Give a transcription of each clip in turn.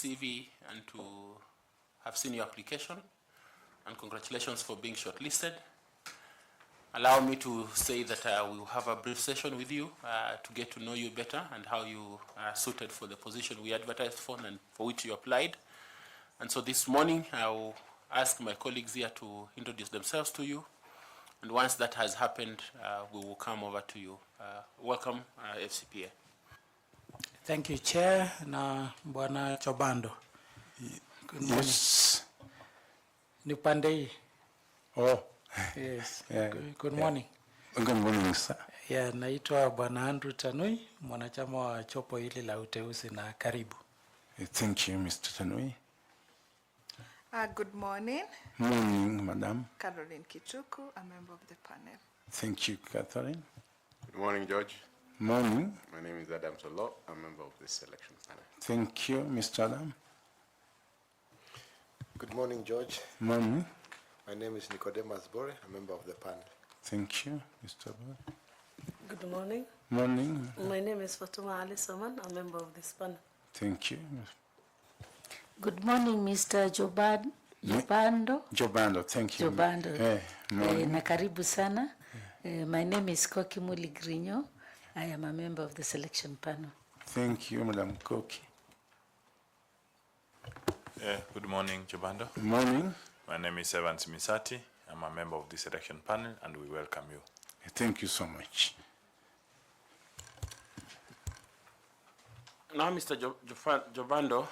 CV and to have seen your application, and congratulations for being shortlisted. Allow me to say that we will have a brief session with you to get to know you better and how you are suited for the position we advertised for and for which you applied. And so this morning, I will ask my colleagues here to introduce themselves to you. And once that has happened, we will come over to you. Welcome, FCPA. Thank you, Chair. Na Bwana Chobando. Good morning. Yes. Nipande. Oh. Yes. Yeah. Good morning. Good morning, sir. Yeah, naitwa Bwana Andrew Tanui, mwanachama wa chopo hili la uteuzi na karibu. Thank you, Mr. Tanui. Good morning. Morning, Madam. Caroline Kichuku, a member of the panel. Thank you, Catherine. Good morning, George. Morning. My name is Adam Solo, a member of the selection panel. Thank you, Mr. Adam. Good morning, George. Morning. My name is Nicodemus Bore, a member of the panel. Thank you, Mr. Bore. Good morning. Morning. My name is Fatuma Ali Soman, a member of this panel. Thank you. Good morning, Mr. Jobando. Jobando, thank you. Jobando. Morning. Na karibu sana. My name is 𝐿𝐶𝐞𝐨𝐵. I am a member of the selection panel. Thank you, Madam Koki. Good morning, Jobando. Good morning. My name is 𝐉𝐨𝐻𝐷𝐿𝐶𝐸 Misati. I'm a member of the selection panel, and we welcome you. Thank you so much. Now, Mr. Jobando,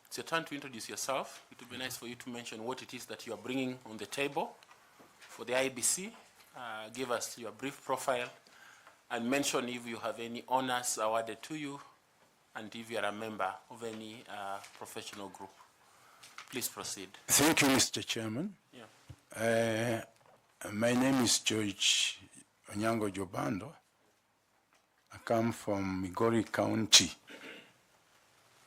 it's your turn to introduce yourself. It would be nice for you to mention what it is that you are bringing on the table for the IEBC. Give us your brief profile and mention if you have any honors awarded to you and if you are a member of any professional group. Please proceed. Thank you, Mr. Chairman. Yeah. My name is George Onyango Jobando. I come from Migori County,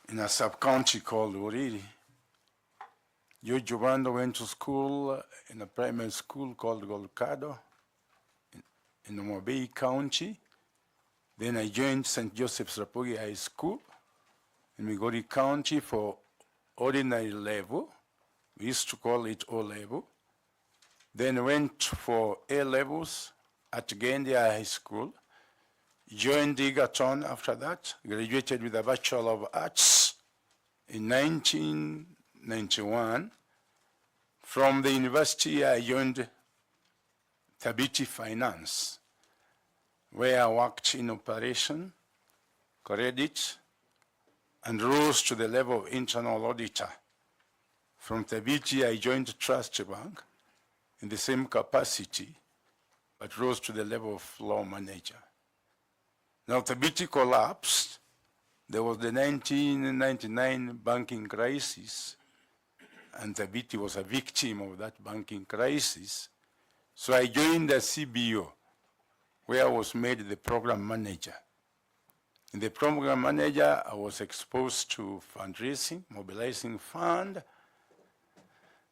in a sub-county called Uriri. George Jobando went to school in a primary school called Golkado in Mobay County. Then I joined St. Joseph's Rapogi High School in Migori County for ordinary level. We used to call it O level. Then went for A levels at Gendia High School. Joined Egerton after that, graduated with a Bachelor of Arts in 1991. From the university, I joined Thabiti Finance, where I worked in operation, credit, and rose to the level of internal auditor. From Thabiti, I joined Trust Bank in the same capacity, but rose to the level of floor manager. Now, Thabiti collapsed. There was the 1999 banking crisis, and Thabiti was a victim of that banking crisis. So I joined the CBO, where I was made the program manager. In the program manager, I was exposed to fundraising, mobilizing fund.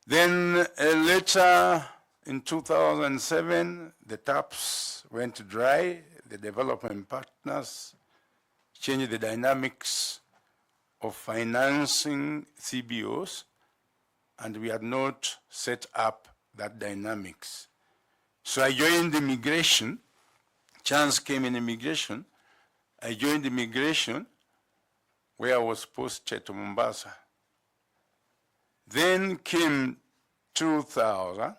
Then later, in 2007, the taps went dry. The development partners changed the dynamics of financing CBOs, and we had not set up that dynamics. So I joined immigration. Chance came in immigration. I joined immigration, where I was posted to Mombasa. Then came 2000.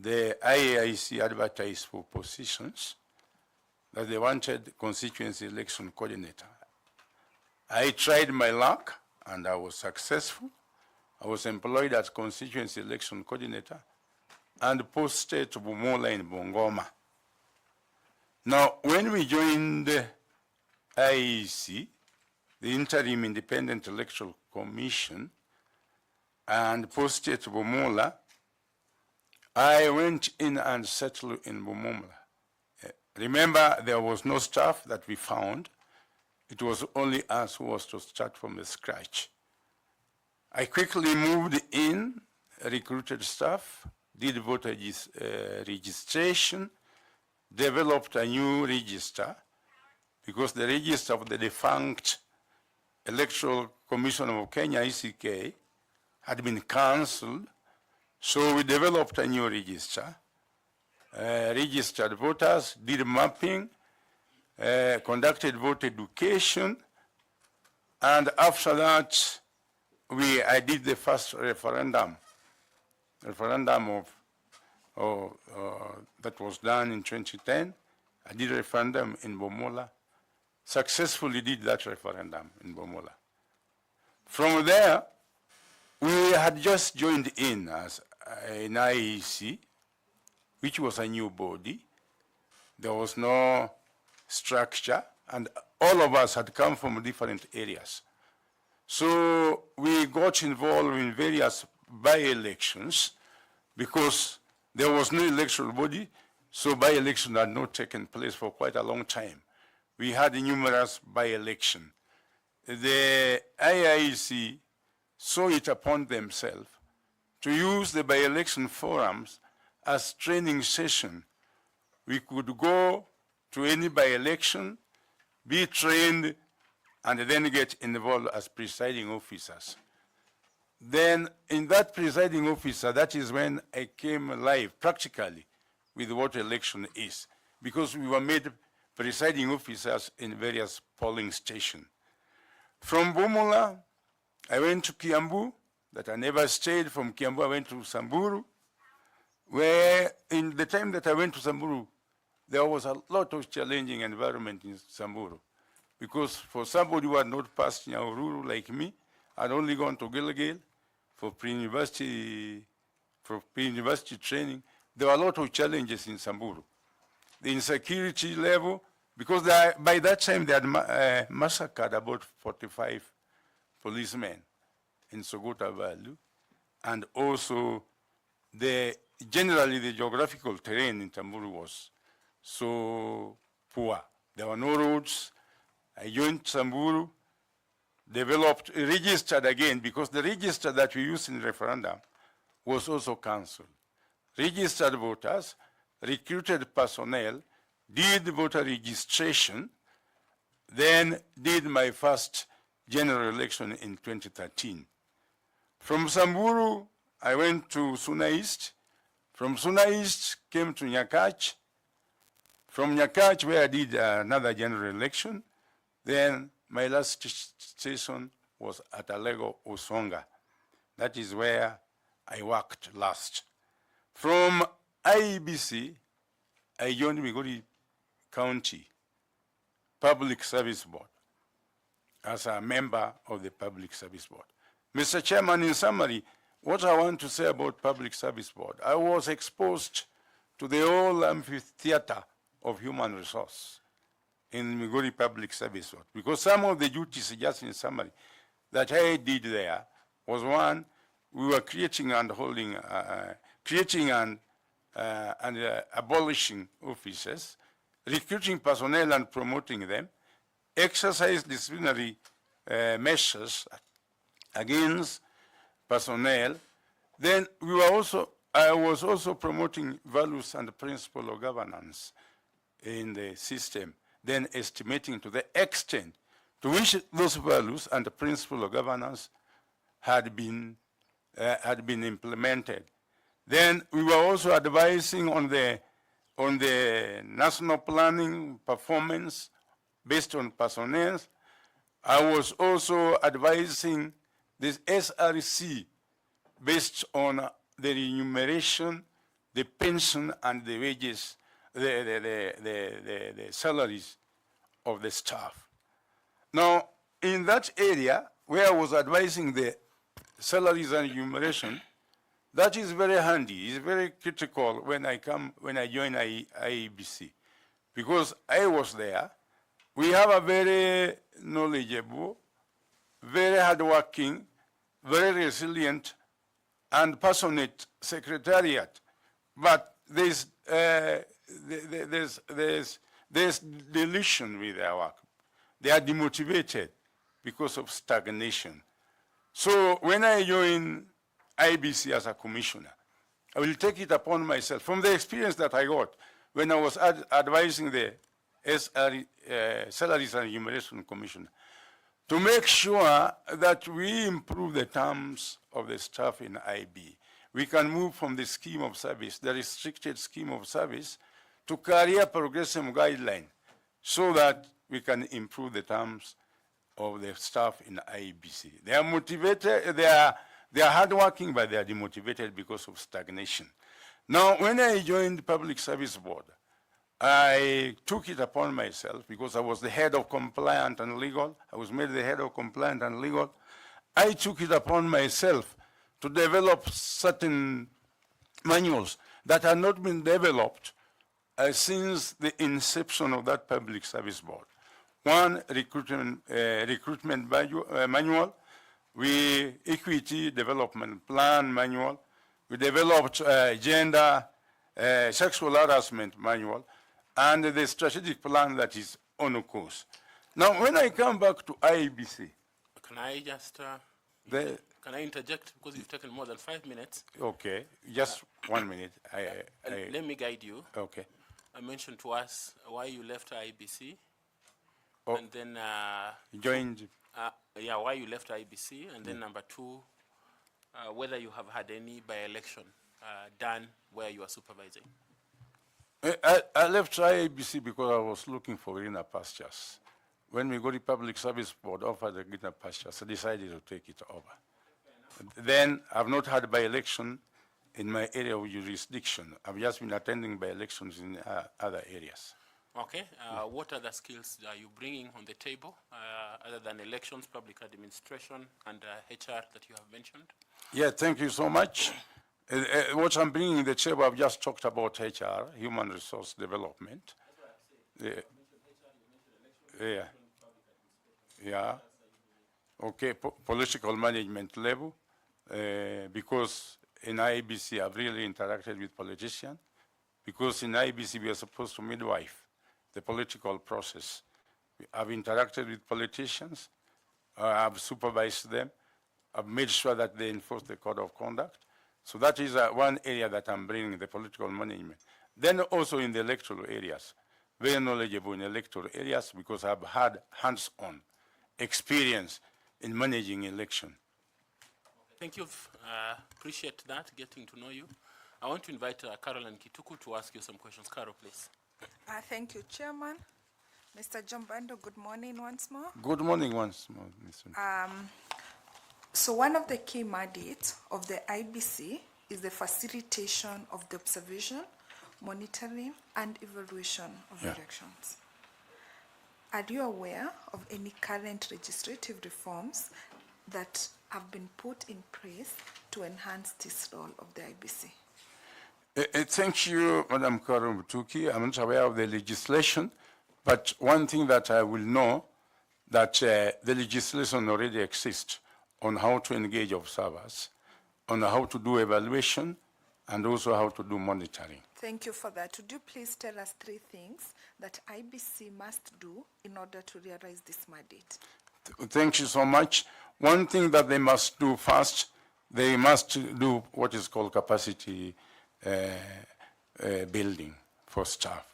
The IAIC advertised for positions that they wanted constituency election coordinator. I tried my luck, and I was successful. I was employed as constituency election coordinator and posted to Bumola in Bungoma. Now, when we joined the IEC, the Interim Independent Electoral Commission, and posted to Bumola, I went in and settled in Bumola. Remember, there was no staff that we found. It was only us who was to start from the scratch. I quickly moved in, recruited staff, did voter registration, developed a new register, because the register of the defunct Electoral Commission of Kenya, 𝐎𝐶𝐾, had been cancelled, so we developed a new register, registered voters, did mapping, conducted voter education, and after that, I did the first referendum that was done in 2010. I did a referendum in Bomola, successfully did that referendum in Bomola. From there, we had just joined in as an IEC, which was a new body. There was no structure, and all of us had come from different areas. So we got involved in various by-elections because there was no electoral body, so by-election had not taken place for quite a long time. We had numerous by-elections. The IIEC saw it upon themselves to use the by-election forums as training session. We could go to any by-election, be trained, and then get involved as presiding officers. Then in that presiding officer, that is when I came alive practically with what election is, because we were made presiding officers in various polling stations. From Bomola, I went to Kiambu, that I never stayed. From Kiambu, I went to Samburu, where in the time that I went to Samburu, there was a lot of challenging environment in Samburu, because for somebody who had not passed Nyahururu like me, I'd only gone to Gilgil for pre-university training. There were a lot of challenges in Samburu. The insecurity level, because by that time they had massacred about 45 policemen in Sogota Valley, and also generally the geographical terrain in Samburu was so poor. There were no roads. I joined Samburu, developed, registered again, because the register that we used in the referendum was also cancelled. Registered voters, recruited personnel, did voter registration, then did my first general election in 2013. From Samburu, I went to Suna East. From Suna East, came to Nyakach. From Nyakach, where I did another general election, then my last station was at Alego, Usonga. That is where I worked last. From IEBC, I joined Migori County Public Service Board as a member of the Public Service Board. Mr. Chairman, in summary, what I want to say about Public Service Board, I was exposed to the whole amphitheater of human resource in Migori Public Service Board, because some of the duties, just in summary, that I did there was one, we were creating and holding, abolishing offices, recruiting personnel and promoting them, exercise disciplinary measures against personnel. Then I was also promoting values and principles of governance in the system, then estimating to the extent to which those values and the principles of governance had been implemented. Then we were also advising on the national planning performance based on personnel. I was also advising this SRC based on the remuneration, the pension, and the wages, the salaries of the staff. Now, in that area where I was advising the salaries and remuneration, that is very handy. It's very critical when I join IEBC, because I was there. We have a very knowledgeable, very hardworking, very resilient, and passionate secretariat, but there's delusion with their work. They are demotivated because of stagnation. So when I join IBC as a commissioner, I will take it upon myself, from the experience that I got when I was advising the Salaries and Remuneration Commissioner, to make sure that we improve the terms of the staff in IB. We can move from the scheme of service, the restricted scheme of service, to career progression guideline, so that we can improve the terms of the staff in IEBC. They are motivated, they are hardworking, but they are demotivated because of stagnation. Now, when I joined Public Service Board, I took it upon myself, because I was the head of compliance and legal. I was made the head of compliance and legal. I took it upon myself to develop certain manuals that had not been developed since the inception of that Public Service Board. One, recruitment manual, equity development plan manual. We developed gender, sexual harassment manual, and the strategic plan that is on course. Now, when I come back to IEBC, Can I just, can I interject, because you've taken more than 5 minutes? okay, just 1 minute. Let me guide you. Okay. I mentioned to us why you left IBC, Oh. and then Joined. why you left IBC, and then number 2, whether you have had any by-election done where you are supervising. I left IEBC because I was looking for greener pastures. When we got the Public Service Board offered the greener pastures, I decided to take it over. Then I've not had by-election in my area of jurisdiction. I've just been attending by-elections in other areas. Okay. What other skills are you bringing on the table other than elections, public administration, and HR that you have mentioned? Yeah, thank you so much. What I'm bringing in the table, I've just talked about HR, human resource development. Yeah. Yeah. Okay, political management level, because in IEBC I've really interacted with politicians, because in IEBC we are supposed to midwife the political process. I've interacted with politicians, I've supervised them, I've made sure that they enforce the code of conduct. So that is one area that I'm bringing, the political management. Then also in the electoral areas, very knowledgeable in electoral areas, because I've had hands-on experience in managing election. Thank you. Appreciate that, getting to know you. I want to invite Caroline Kituku to ask you some questions. Carol, please. Thank you, Chairman. Mr. John Bando, good morning once more. Good morning once more, Mr. So one of the key mandates of the IBC is the facilitation of the observation, monitoring, and evaluation of elections. Are you aware of any current legislative reforms that have been put in place to enhance this role of the IBC? Thank you, Madam Karum Tuki. I'm not aware of the legislation, but one thing that I will know, that the legislation already exists on how to engage observers, on how to do evaluation, and also how to do monitoring. Thank you for that. Would you please tell us 3 things that IBC must do in order to realize this mandate? Thank you so much. One thing that they must do first, they must do what is called capacity building for staff.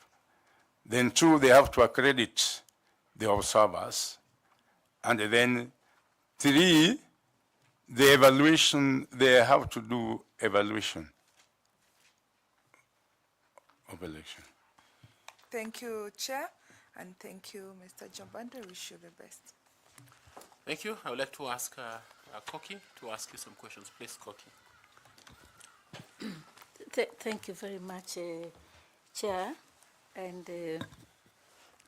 Then 2, they have to accredit the observers. And then 3, the evaluation, they have to do evaluation of election. Thank you, Chair, and thank you, Mr. Jambanda. I wish you the best. Thank you. I would like to ask Koki to ask you some questions. Please, Koki. Thank you very much, Chair. And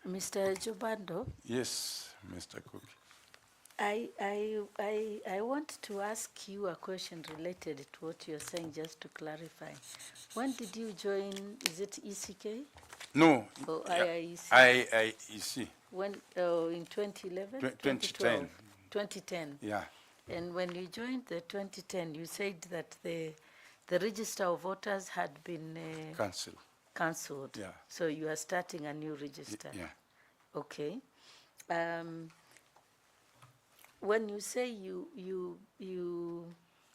Mr. Jobando, Yes, Mr. Cook. I want to ask you a question related to what you're saying, just to clarify. When did you join, is it ECK? No. Or IIEC? IIEC. When, in 2011? 2010. 2010. Yeah. And when you joined the 2010, you said that the register of voters had been cancelled. Yeah. So you are starting a new register. Yeah. Okay. When you say you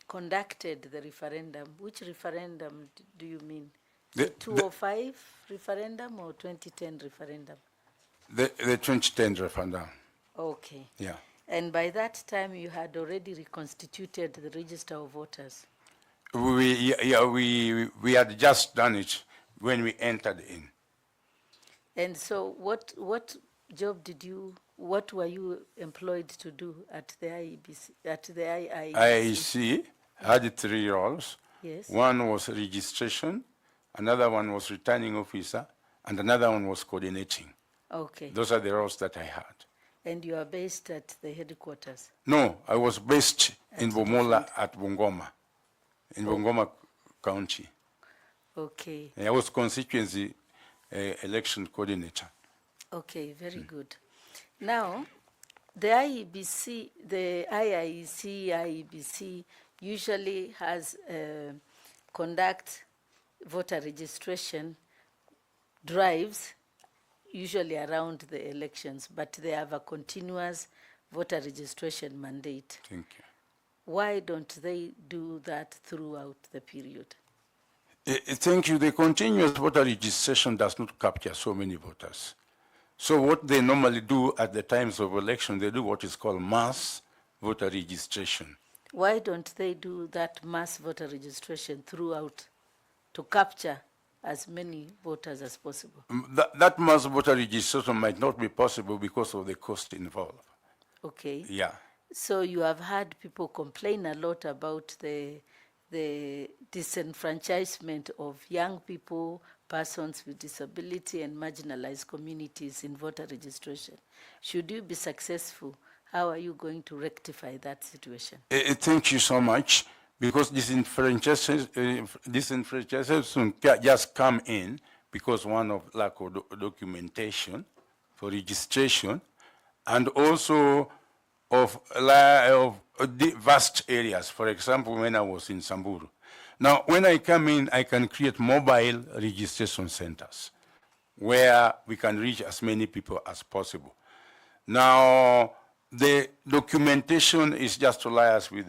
conducted the referendum, which referendum do you mean? The 2005 referendum or 2010 referendum? The 2010 referendum. Okay. Yeah. And by that time, you had already reconstituted the register of voters. We had just done it when we entered in. And so what were you employed to do at the IEBC, at the IEBC? IEC had 3 roles. Yes. One was registration, another one was returning officer, and another one was coordinating. Okay. Those are the roles that I had. And you are based at the headquarters? No, I was based in Bomola at Bungoma, in Bungoma County. Okay. I was constituency election coordinator. Okay, very good. Now, the IEBC, the IIEC, IEBC usually has conduct voter registration drives usually around the elections, but they have a continuous voter registration mandate. Thank you. Why don't they do that throughout the period? Thank you. The continuous voter registration does not capture so many voters. So what they normally do at the times of election, they do what is called mass voter registration. Why don't they do that mass voter registration throughout to capture as many voters as possible? That mass voter registration might not be possible because of the cost involved. Okay. Yeah. So you have had people complain a lot about the disenfranchisement of young people, persons with disability, and marginalized communities in voter registration. Should you be successful, how are you going to rectify that situation? Thank you so much. Because disenfranchisement just come in because one of lack of documentation for registration, and also of vast areas. For example, when I was in Samburu. Now, when I come in, I can create mobile registration centers where we can reach as many people as possible. Now, the documentation is just to liaise with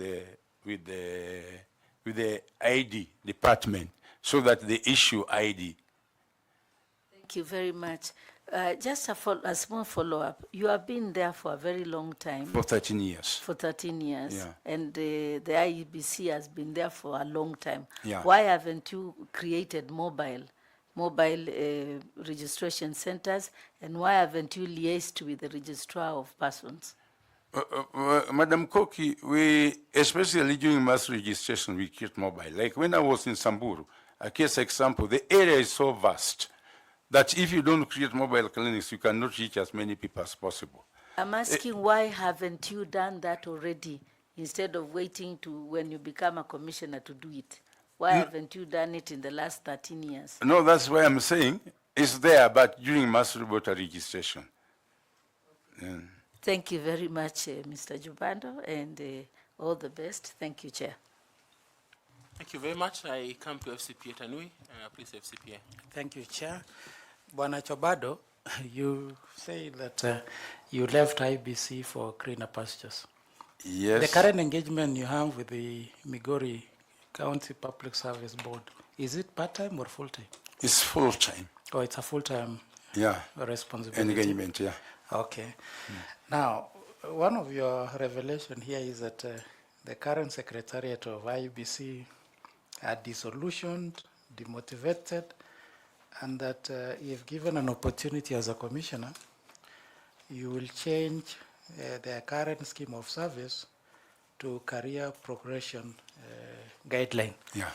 the ID department so that they issue ID. Thank you very much. Just a small follow-up. You have been there for a very long time. For 13 years. For 13 years. Yeah. And the IEBC has been there for a long time. Yeah. Why haven't you created mobile registration centers, and why haven't you liaised with the registrar of persons? Madam Koki, we, especially during mass registration, we create mobile. Like when I was in Samburu, a case example, the area is so vast that if you don't create mobile clinics, you cannot reach as many people as possible. I'm asking why haven't you done that already instead of waiting to when you become a commissioner to do it? Why haven't you done it in the last 13 years? No, that's why I'm saying it's there, but during mass voter registration. Yeah. Thank you very much, Mr. Jubando, and all the best. Thank you, Chair. Thank you very much. I come to FCPA Tanui. Please, FCPA. Thank you, Chair. Bwana Chobado, you say that you left IBC for greener pastures. Yes. The current engagement you have with the Migori County Public Service Board, is it part-time or full-time? It's full-time. Oh, it's a full-time responsibility. Engagement, yeah. Okay. Now, one of your revelation here is that the current secretariat of IBC are disillusioned, demotivated, and that if given an opportunity as a commissioner, you will change their current scheme of service to career progression guideline. Yeah.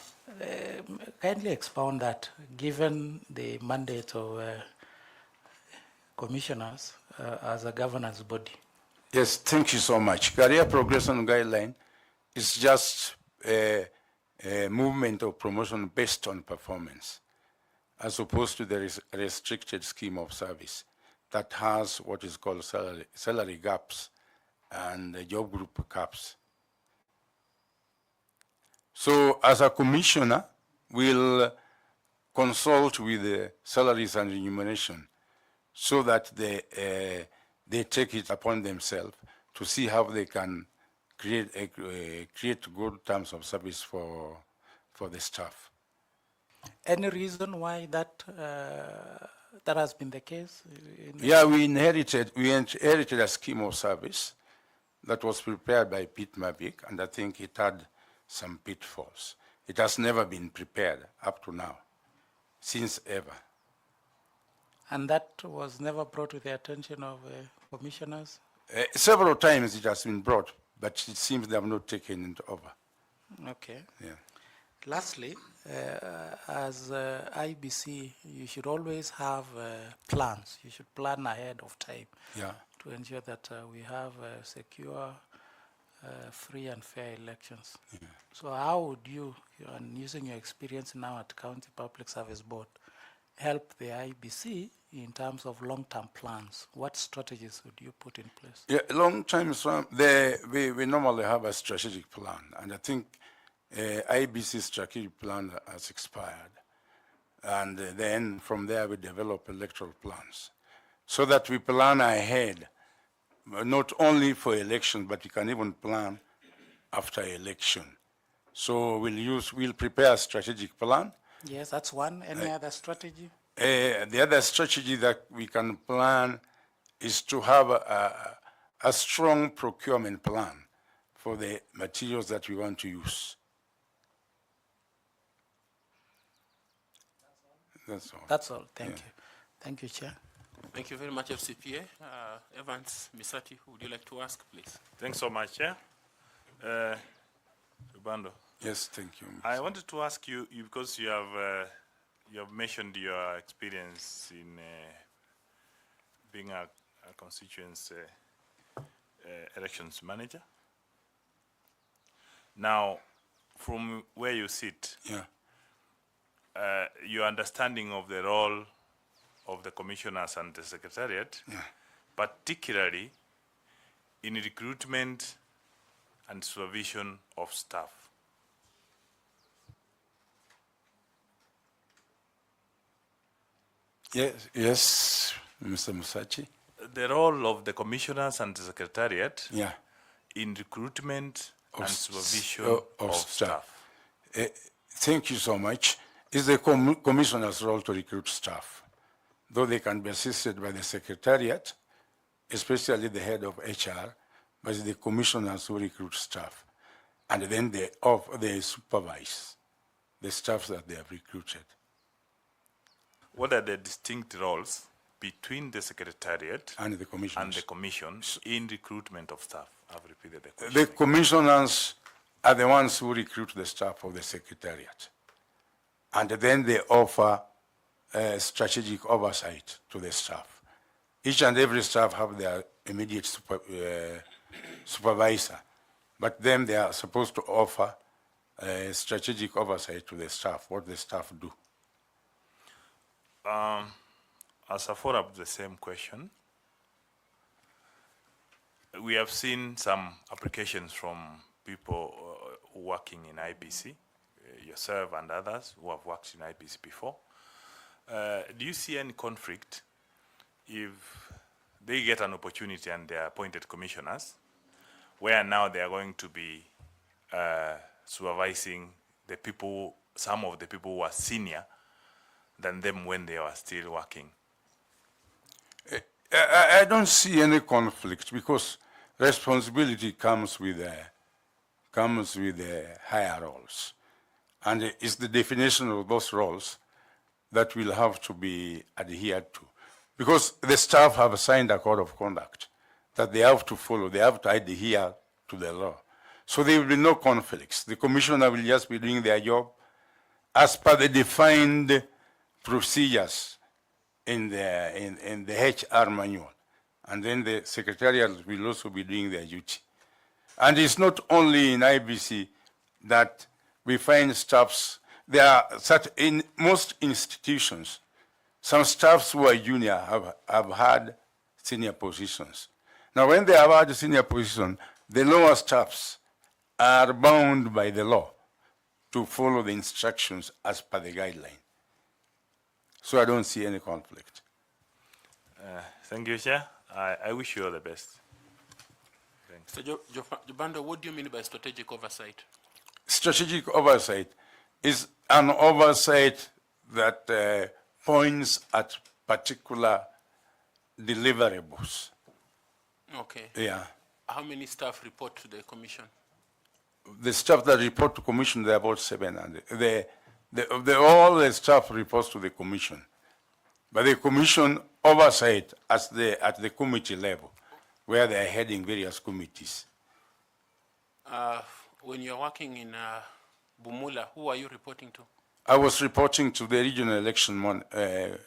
Kindly expound that, given the mandate of commissioners as a governance body. Yes, thank you so much. Career progression guideline is just a movement of promotion based on performance, as opposed to the restricted scheme of service that has what is called salary gaps and job group caps. So as a commissioner, we'll consult with the salaries and remuneration so that they take it upon themselves to see how they can create good terms of service for the staff. Any reason why that has been the case? Yeah, we inherited a scheme of service that was prepared by Pete Mavic, and I think it had some pitfalls. It has never been prepared up to now, since ever. And that was never brought to the attention of commissioners? Several times it has been brought, but it seems they have not taken it over. Okay. Yeah. Lastly, as IBC, you should always have plans. You should plan ahead of time Yeah. to ensure that we have secure, free and fair elections. Yeah. So how would you, and using your experience now at County Public Service Board, help the IBC in terms of long-term plans? What strategies would you put in place? Yeah, long time, we normally have a strategic plan, and I think IBC strategic plan has expired. And then from there we develop electoral plans so that we plan ahead, not only for election, but we can even plan after election. So we'll prepare a strategic plan. Yes, that's one. Any other strategy? The other strategy that we can plan is to have a strong procurement plan for the materials that we want to use. That's all. That's all. Thank you. Thank you, Chair. Thank you very much, FCPA. Evans Misati, would you like to ask, please? Thanks so much, Chair. Ubando, Yes, thank you. I wanted to ask you, because you have mentioned your experience in being a constituency elections manager. Now, from where you sit, Yeah. Your understanding of the role of the commissioners and the secretariat, Yeah. particularly in recruitment and supervision of staff. Yes, Mr. Musachi. The role of the commissioners and the secretariat Yeah. in recruitment and supervision of of staff. staff. Thank you so much. It's the commissioner's role to recruit staff, though they can be assisted by the secretariat, especially the head of HR, but it's the commissioners who recruit staff. And then they supervise the staff that they have recruited. What are the distinct roles between the secretariat And the commissioners. and the commission in recruitment of staff? I've repeated the question. The commissioners are the ones who recruit the staff of the secretariat. And then they offer strategic oversight to the staff. Each and every staff have their immediate supervisor, but then they are supposed to offer strategic oversight to the staff, what the staff do. As a follow-up to the same question, we have seen some applications from people working in IBC, yourself and others who have worked in IBC before. Do you see any conflict if they get an opportunity and they are appointed commissioners, where now they are going to be supervising the people, some of the people who are senior than them when they are still working? I don't see any conflict because responsibility comes with higher roles. And it's the definition of those roles that will have to be adhered to. Because the staff have signed a code of conduct that they have to follow, they have to adhere to the law. So there will be no conflicts. The commissioner will just be doing their job as per the defined procedures in the HR manual. And then the secretariat will also be doing their duty. And it's not only in IBC that we find staffs. There are in most institutions, some staffs who are junior have had senior positions. Now, when they have had a senior position, the lower staffs are bound by the law to follow the instructions as per the guideline. So I don't see any conflict. Thank you, Chair. I wish you all the best. Thanks. So, Jobando, what do you mean by strategic oversight? Strategic oversight is an oversight that points at particular deliverables. Okay. Yeah. How many staff report to the commission? The staff that report to commission, they're about 700. All the staff reports to the commission. But the commission oversight at the committee level, where they're heading various committees. When you're working in Bumula, who are you reporting to? I was reporting to the regional election manager.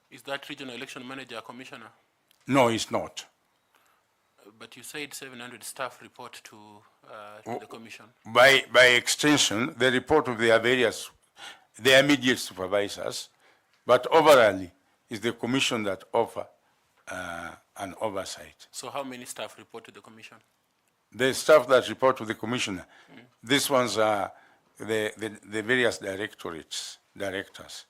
Is that regional election manager a commissioner? No, it's not. But you said 700 staff report to the commission. By extension, they report to their immediate supervisors, but overall, it's the commission that offer an oversight. So how many staff report to the commission? The staff that report to the commissioner, these ones are the various directors.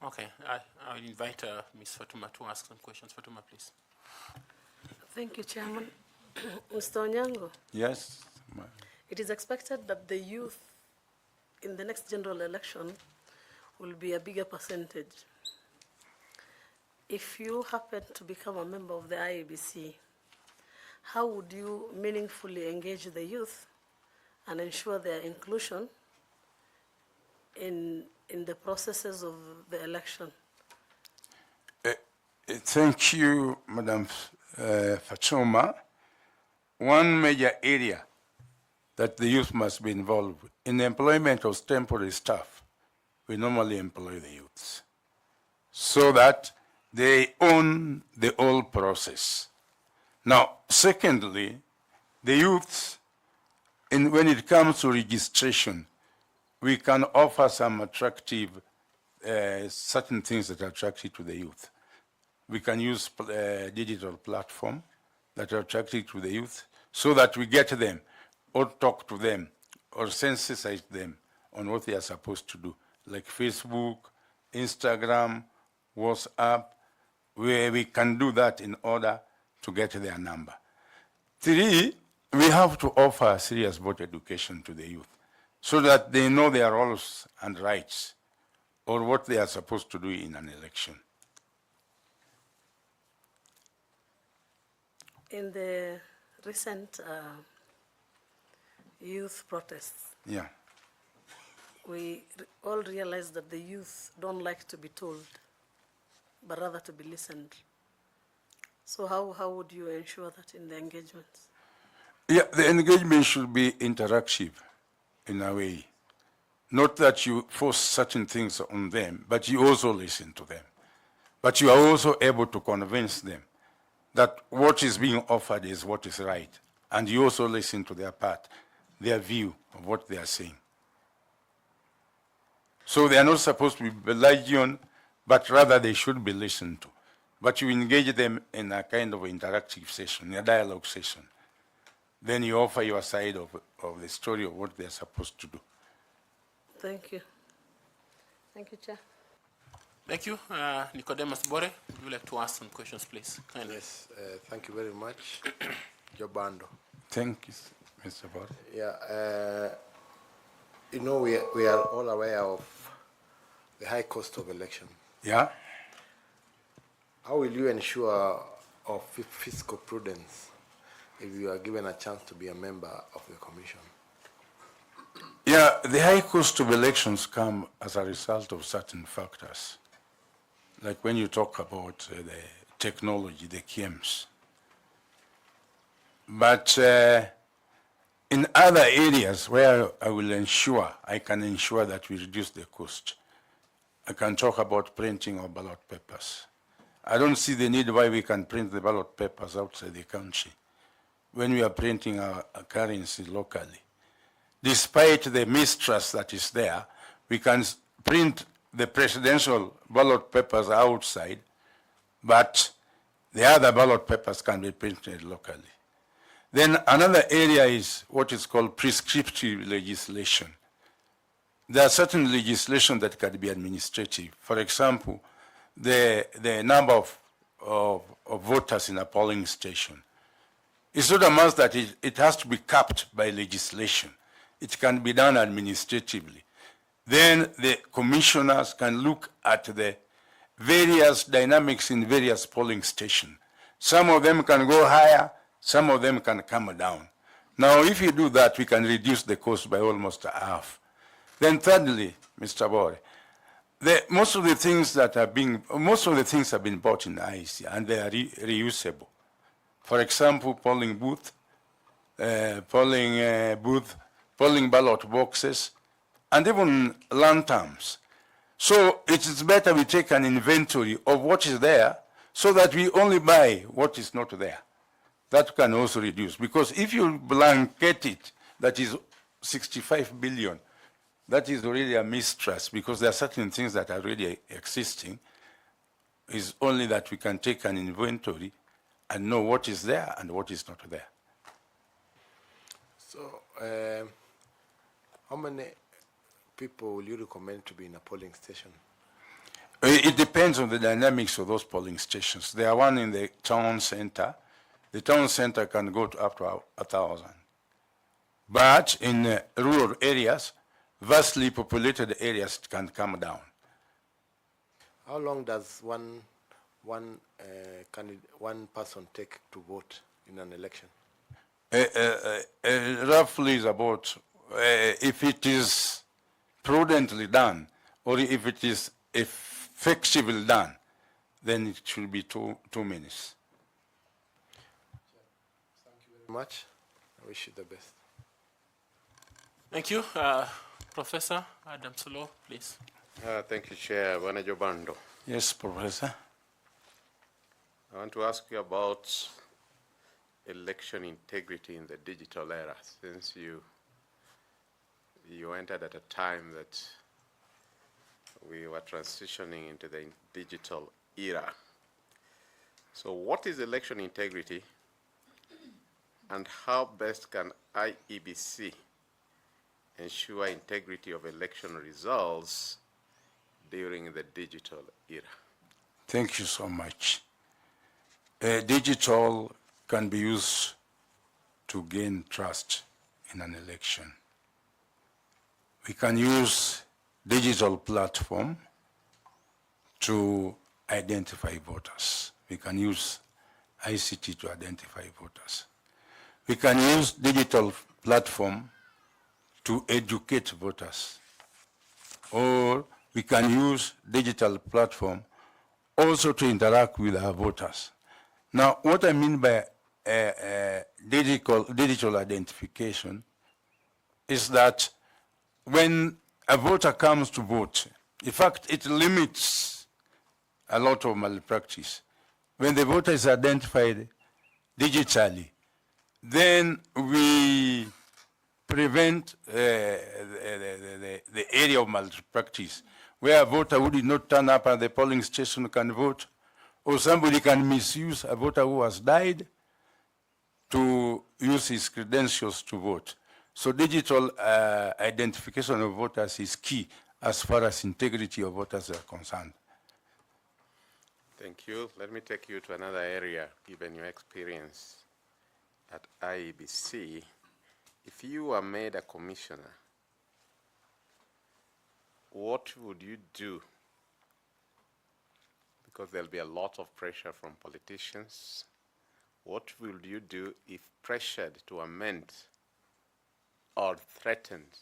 Okay, I will invite Ms. Fatuma to ask some questions. Fatuma, please. Thank you, Chairman. Mr. Onyango, Yes? it is expected that the youth in the next general election will be a bigger percentage. If you happen to become a member of the IEBC, how would you meaningfully engage the youth and ensure their inclusion in the processes of the election? Thank you, Madam Fatuma. One major area that the youth must be involved in the employment of temporary staff, we normally employ the youths so that they own the whole process. Now, secondly, the youths, when it comes to registration, we can offer some attractive, certain things that are attractive to the youth. We can use digital platform that are attractive to the youth so that we get them or talk to them or sensitize them on what they are supposed to do, like Facebook, Instagram, WhatsApp, where we can do that in order to get their number. 3, we have to offer serious voter education to the youth so that they know their roles and rights or what they are supposed to do in an election. In the recent youth protests, Yeah. we all realized that the youth don't like to be told, but rather to be listened. So how would you ensure that in the engagements? Yeah, the engagement should be interactive in a way. Not that you force certain things on them, but you also listen to them. But you are also able to convince them that what is being offered is what is right. And you also listen to their part, their view of what they are saying. So they are not supposed to be belligerent, but rather they should be listened to. But you engage them in a kind of interactive session, a dialogue session. Then you offer your side of the story of what they are supposed to do. Thank you. Thank you, Chair. Thank you. Nicodemus Bore, would you like to ask some questions, please? Kindly. Yes, thank you very much, Jobando. Thank you, Mr. Bor. Yeah, you know, we are all aware of the high cost of election. Yeah? How will you ensure of fiscal prudence if you are given a chance to be a member of the commission? Yeah, the high cost of elections come as a result of certain factors. Like when you talk about the technology, the KIEMS. But in other areas where I can ensure that we reduce the cost, I can talk about printing of ballot papers. I don't see the need why we can print the ballot papers outside the country when we are printing our currency locally. Despite the mistrust that is there, we can print the presidential ballot papers outside, but the other ballot papers can be printed locally. Then another area is what is called prescriptive legislation. There are certain legislation that can be administrative. For example, the number of voters in a polling station. It's not a must that it has to be capped by legislation. It can be done administratively. Then the commissioners can look at the various dynamics in various polling stations. Some of them can go higher, some of them can come down. Now, if you do that, we can reduce the cost by almost half. Then thirdly, Mr. Bore, most of the things have been bought in IEC, and they are reusable. For example, polling booth, polling ballot boxes, and even lanterns. So it is better we take an inventory of what is there so that we only buy what is not there. That can also reduce, because if you blanket it, that is 65 billion, that is already a mistrust, because there are certain things that are already existing. It's only that we can take an inventory and know what is there and what is not there. So, how many people will you recommend to be in a polling station? It depends on the dynamics of those polling stations. There are one in the town center. The town center can go to up to 1,000. But in rural areas, vastly populated areas, it can come down. How long does one person take to vote in an election? Roughly is about, if it is prudently done, or if it is effectively done, then it should be two minutes. Thank you very much. I wish you the best. Thank you. Professor 𝐉𝐨𝐛𝐚𝐧𝐶, please. Thank you, Chair. Bwana Jobando. Yes, Professor. I want to ask you about election integrity in the digital era, since you entered at a time that we were transitioning into the digital era. So what is election integrity, and how best can IEBC ensure integrity of election results during the digital era? Thank you so much. Digital can be used to gain trust in an election. We can use digital platform to identify voters. We can use ICT to identify voters. We can use digital platform to educate voters. Or we can use digital platform also to interact with our voters. Now, what I mean by digital identification is that when a voter comes to vote, in fact, it limits a lot of malpractice. When the voter is identified digitally, then we prevent the area of malpractice, where a voter who did not turn up at the polling station can vote, or somebody can misuse a voter who has died to use his credentials to vote. So digital identification of voters is key as far as integrity of voters are concerned. Thank you. Let me take you to another area, given your experience at IEBC. If you were made a commissioner, what would you do? Because there'll be a lot of pressure from politicians. What will you do if pressured to amend or threatened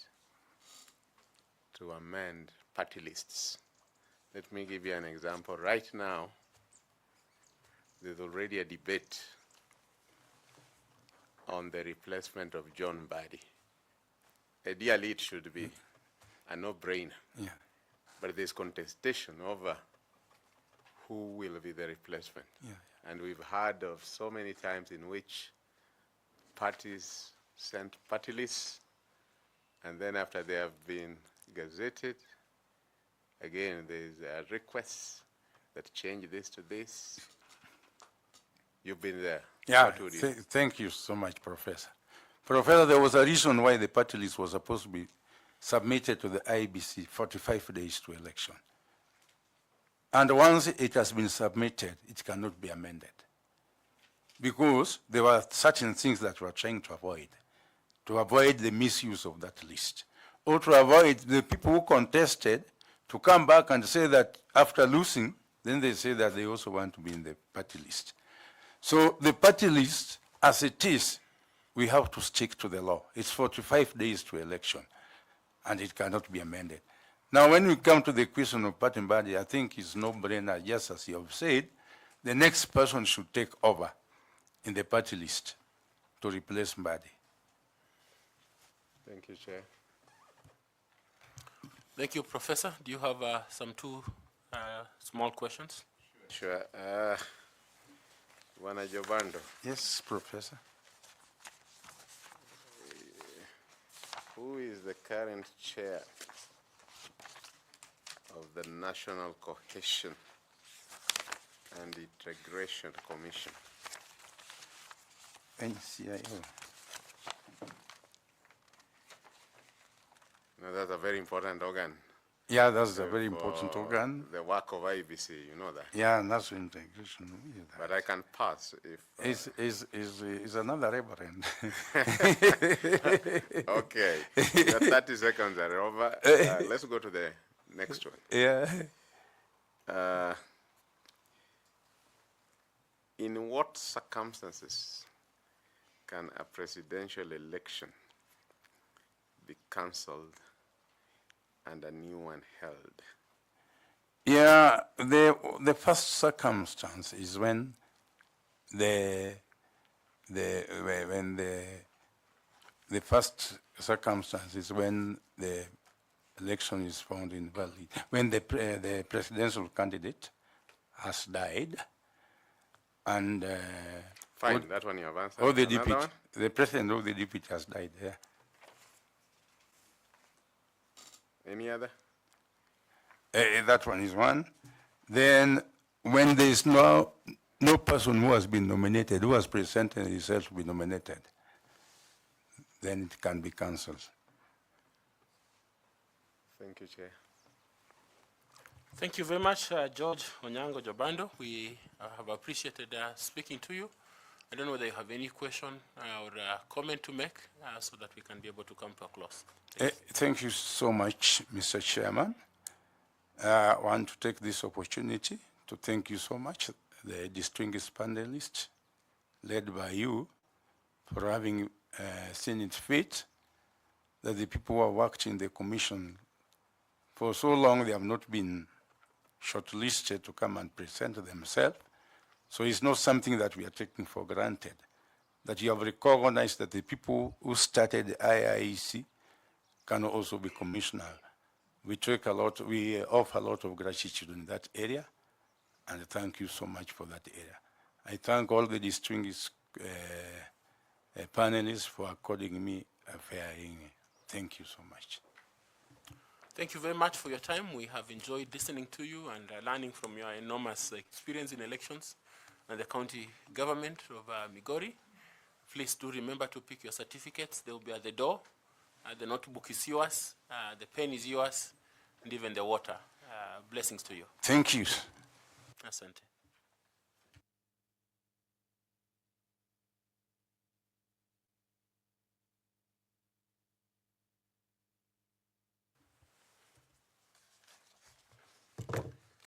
to amend party lists? Let me give you an example. Right now, there's already a debate on the replacement of John Mbadi. Ideally, it should be a no-brainer. Yeah. But there's contestation over who will be the replacement. Yeah. And we've heard of so many times in which parties sent party lists, and then after they have been gazetted, again, there's a request that change this to this. You've been there. Yeah, What would you do? thank you so much, Professor. Professor, there was a reason why the party list was supposed to be submitted to the IEBC 45 days to election. And once it has been submitted, it cannot be amended. Because there were certain things that we are trying to avoid the misuse of that list, or to avoid the people who contested to come back and say that after losing, Then they say that they also want to be in the party list. So the party list, as it is, we have to stick to the law. It's 45 days to election, and it cannot be amended. Now, when we come to the question of party body, I think it's no-brainer, just as you have said, the next person should take over in the party list to replace Mbadi. Thank you, Chair. Thank you, Professor. Do you have some two small questions? Sure. Bwana Jobando, Yes, Professor. who is the current chair of the National Cohesion and Integration Commission? NCIO. Now, that's a very important organ. Yeah, that's a very important for organ. The work of IEBC, you know that. Yeah, national integration. But I can pass if. Is another reverend. Okay, the 30 seconds are over. Let's go to the next one. Yeah. In what circumstances can a presidential election be cancelled and a new one held? Yeah, the first circumstance is when the first circumstance is when the election is found invalid, when the presidential candidate has died, and Fine, that one you have answered. or the Another deputy, one? the president or the deputy has died. Yeah. Any other? That one is one. Then, when there is no person who has been nominated, who has presented himself to be nominated, then it can be cancelled. Thank you, Chair. Thank you very much, George Onyango Jobando. We have appreciated speaking to you. I don't know whether you have any question or comment to make so that we can be able to come to a close. Thank you so much, Mr. Chairman. I want to take this opportunity to thank you so much, the distinguished panelists, led by you, for having seen it fit that the people who have worked in the commission for so long, they have not been shortlisted to come and present themselves. So it's not something that we are taking for granted, that you have recognized that the people who started IIEC can also be commissioner. We offer a lot of gratitude in that area, and thank you so much for that area. I thank all the distinguished panelists for according me a fair hearing. Thank you so much. Thank you very much for your time. We have enjoyed listening to you and learning from your enormous experience in elections and the county government of Migori. Please do remember to pick your certificates. They will be at the door. The notebook is yours, the pen is yours, and even the water. Blessings to you. Thank you. Asante.